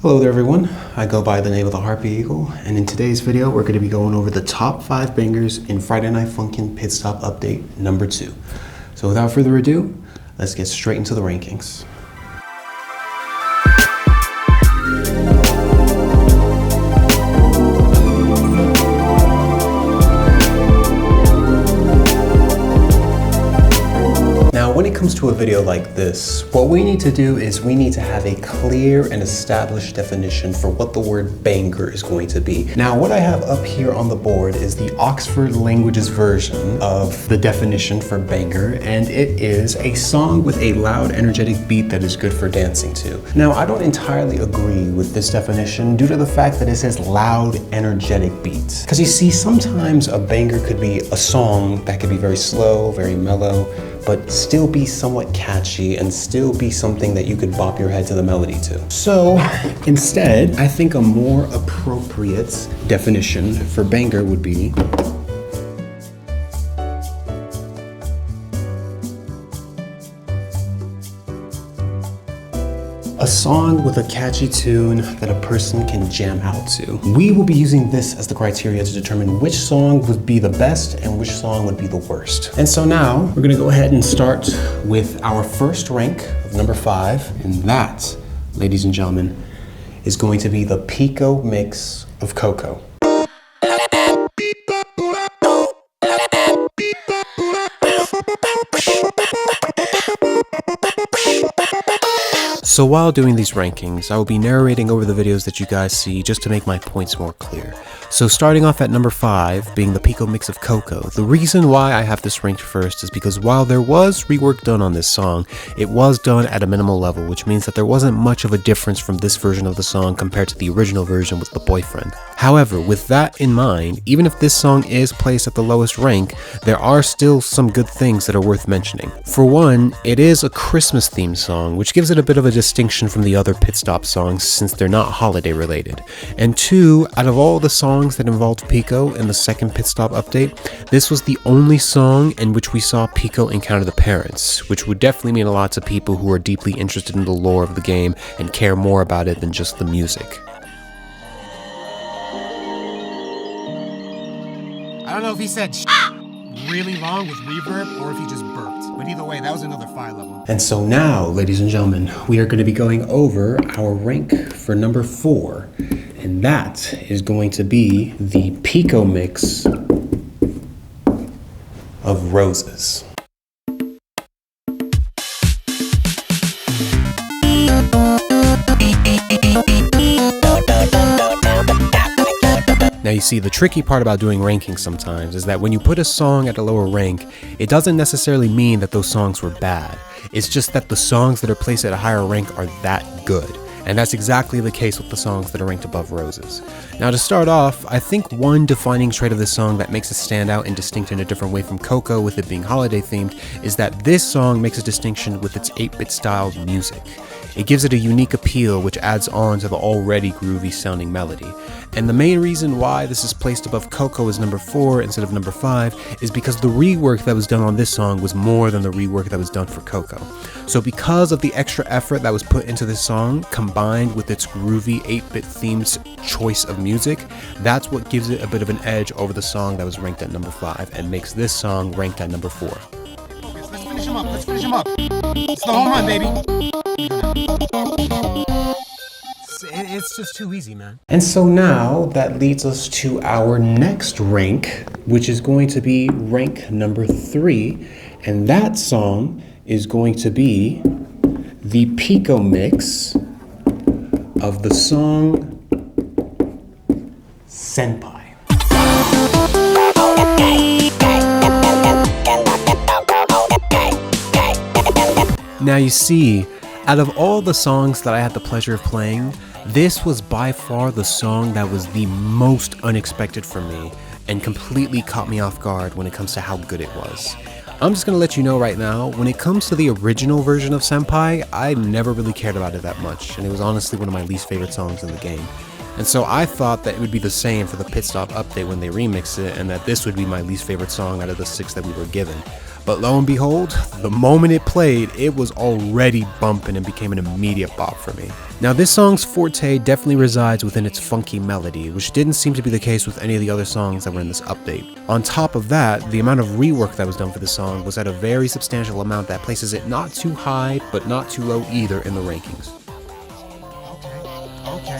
Hello there everyone, I go by the name of TheHarpyEagle, and in today's video we're going to be going over the top 5 bangers in Friday Night Funkin Pitstop Update number 2. So without further ado, let's get straight into the rankings. Now, when it comes to a video like this, what we need to do is we need to have a clear and established definition for what the word banger is going to be. Now, what I have up here on the board is the Oxford Languages version of the definition for banger, and it is a song with a loud, energetic beat that is good for dancing to. Now, I don't entirely agree with this definition due to the fact that it says loud, energetic beats. Because you see, sometimes a banger could be a song that could be very slow, very mellow, but still be somewhat catchy and still be something that you could bop your head to the melody to. So instead, I think a more appropriate definition for banger would be a song with a catchy tune that a person can jam out to. We will be using this as the criteria to determine which song would be the best and which song would be the worst. And so now we're gonna go ahead and start with our first rank of number 5, and that, ladies and gentlemen, is going to be the Pico Mix of Coco. So while doing these rankings, I will be narrating over the videos that you guys see just to make my points more clear. So starting off at number 5, being the Pico Mix of Coco, the reason why I have this ranked first is because while there was rework done on this song, it was done at a minimal level, which means that there wasn't much of a difference from this version of the song compared to the original version with the boyfriend. However, with that in mind, even if this song is placed at the lowest rank, there are still some good things that are worth mentioning. For one, it is a Christmas themed song, which gives it a bit of a distinction from the other Pitstop songs since they're not holiday related. And 2, out of all the songs that involved Pico in the second Pitstop update, this was the only song in which we saw Pico encounter the parents, which would definitely mean a lot to people who are deeply interested in the lore of the game and care more about it than just the music. I don't know if he said really long with reverb or if he just burped. But either way, that was another 5 level. And so now, ladies and gentlemen, we are going to be going over our rank for number 4. And that is going to be the Pico Mix of Roses. Now you see, the tricky part about doing rankings sometimes is that when you put a song at a lower rank, it doesn't necessarily mean that those songs were bad. It's just that the songs that are placed at a higher rank are that good. And that's exactly the case with the songs that are ranked above Roses. Now to start off, I think one defining trait of this song that makes it stand out and distinct in a different way from Coco with it being holiday themed is that this song makes a distinction with its 8-bit style music. It gives it a unique appeal which adds on to the already groovy sounding melody. And the main reason why this is placed above Coco as number 4 instead of number 5 is because the rework that was done on this song was more than the rework that was done for Coco. So because of the extra effort that was put into this song, combined with its groovy 8-bit themed choice of music, that's what gives it a bit of an edge over the song that was ranked at number 5 and makes this song ranked at number 4. Let's finish him up. Let's finish him up. It's the home run, baby. It's just too easy, man. And so now that leads us to our next rank, which is going to be rank number 3. And that song is going to be the Pico Mix of the song Senpai. Now you see, out of all the songs that I had the pleasure of playing, this was by far the song that was the most unexpected for me and completely caught me off guard when it comes to how good it was. I'm just gonna let you know right now, when it comes to the original version of Senpai, I never really cared about it that much, and it was honestly one of my least favorite songs in the game. And so I thought that it would be the same for the Pitstop update when they remix it, and that this would be my least favorite song out of the 6 that we were given. But lo and behold, the moment it played, it was already bumping and became an immediate bop for me. Now this song's forte definitely resides within its funky melody, which didn't seem to be the case with any of the other songs that were in this update. On top of that, the amount of rework that was done for the song was at a very substantial amount that places it not too high, but not too low either in the rankings. Okay.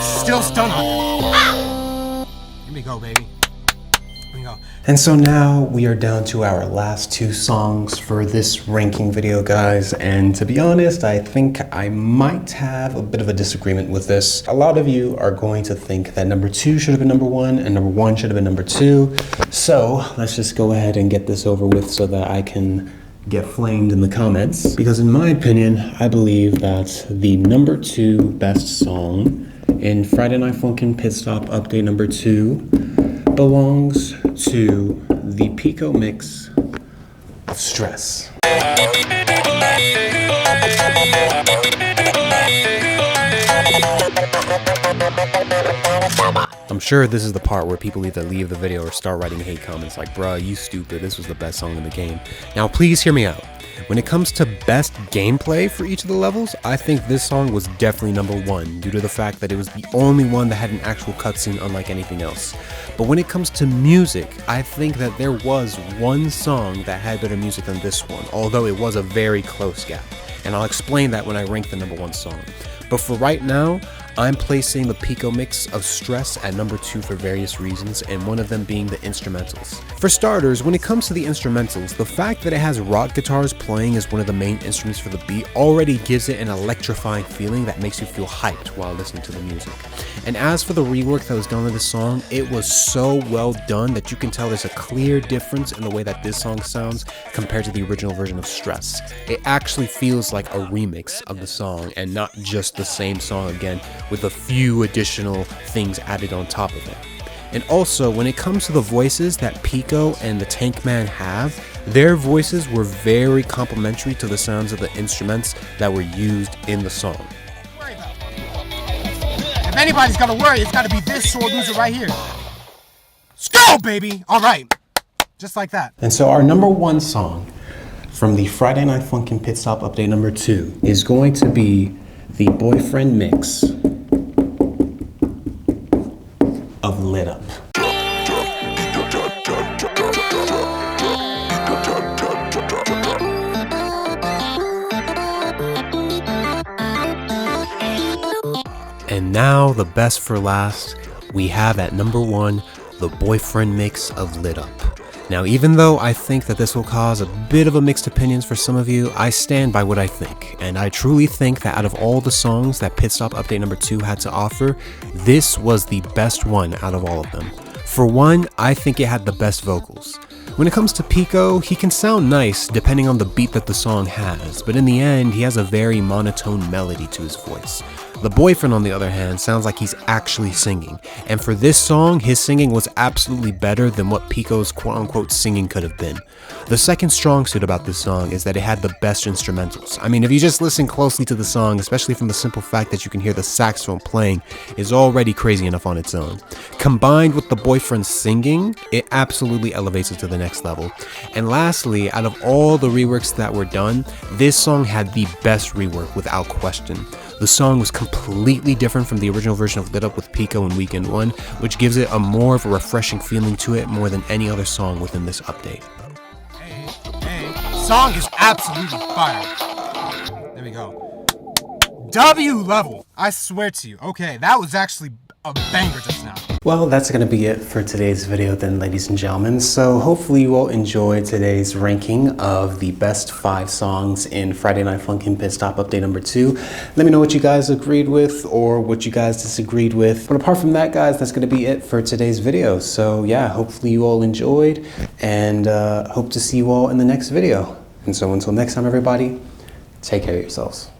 Still stunned on. Here we go, baby. Here we go. And so now we are down to our last two songs for this ranking video, guys. And to be honest, I think I might have a bit of a disagreement with this. A lot of you are going to think that number 2 should have been number 1 and number 1 should have been number 2. So let's just go ahead and get this over with so that I can get flamed in the comments, because in my opinion, I believe that the number 2 best song in Friday Night Funkin Pitstop update number 2 belongs to the Pico Mix of Stress. I'm sure this is the part where people either leave the video or start writing hate comments like, bruh, you stupid, this was the best song in the game. Now please hear me out. When it comes to best gameplay for each of the levels, I think this song was definitely number 1 due to the fact that it was the only one that had an actual cutscene unlike anything else. But when it comes to music, I think that there was one song that had better music than this one, although it was a very close gap. And I'll explain that when I rank the number 1 song. But for right now, I'm placing the Pico Mix of Stress at number 2 for various reasons, and one of them being the instrumentals. For starters, when it comes to the instrumentals, the fact that it has rock guitars playing as one of the main instruments for the beat already gives it an electrifying feeling that makes you feel hyped while listening to the music. And as for the rework that was done with this song, it was so well done that you can tell there's a clear difference in the way that this song sounds compared to the original version of Stress. It actually feels like a remix of the song and not just the same song again, with a few additional things added on top of it. And also, when it comes to the voices that Pico and the Tank Man have, their voices were very complementary to the sounds of the instruments that were used in the song. If anybody's gotta worry, it's gotta be this sore loser right here. Let's go, baby! Alright. Just like that. And so our number 1 song from the Friday Night Funkin Pitstop update number 2 is going to be the Boyfriend Mix of Lit Up. And now the best for last, we have at number 1, the Boyfriend Mix of Lit Up. Now, even though I think that this will cause a bit of a mixed opinions for some of you, I stand by what I think. And I truly think that out of all the songs that Pitstop update number 2 had to offer, this was the best one out of all of them. For one, I think it had the best vocals. When it comes to Pico, he can sound nice depending on the beat that the song has, but in the end, he has a very monotone melody to his voice. The Boyfriend, on the other hand, sounds like he's actually singing, and for this song, his singing was absolutely better than what Pico's quote-unquote singing could have been. The second strong suit about this song is that it had the best instrumentals. I mean, if you just listen closely to the song, especially from the simple fact that you can hear the saxophone playing, is already crazy enough on its own. Combined with the Boyfriend singing, it absolutely elevates it to the next level. And lastly, out of all the reworks that were done, this song had the best rework without question. The song was completely different from the original version of Lit Up with Pico in Weekend 1, which gives it a more of a refreshing feeling to it more than any other song within this update. Hey, song is absolutely fire. There we go. W level, I swear to you. Okay, that was actually a banger just now. Well, that's going to be it for today's video then, ladies and gentlemen. So hopefully you all enjoyed today's ranking of the best 5 songs in Friday Night Funkin Pitstop update number 2. Let me know what you guys agreed with or what you guys disagreed with. But apart from that, guys, that's going to be it for today's video. So yeah, hopefully you all enjoyed, and hope to see you all in the next video. And so until next time, everybody, take care of yourselves.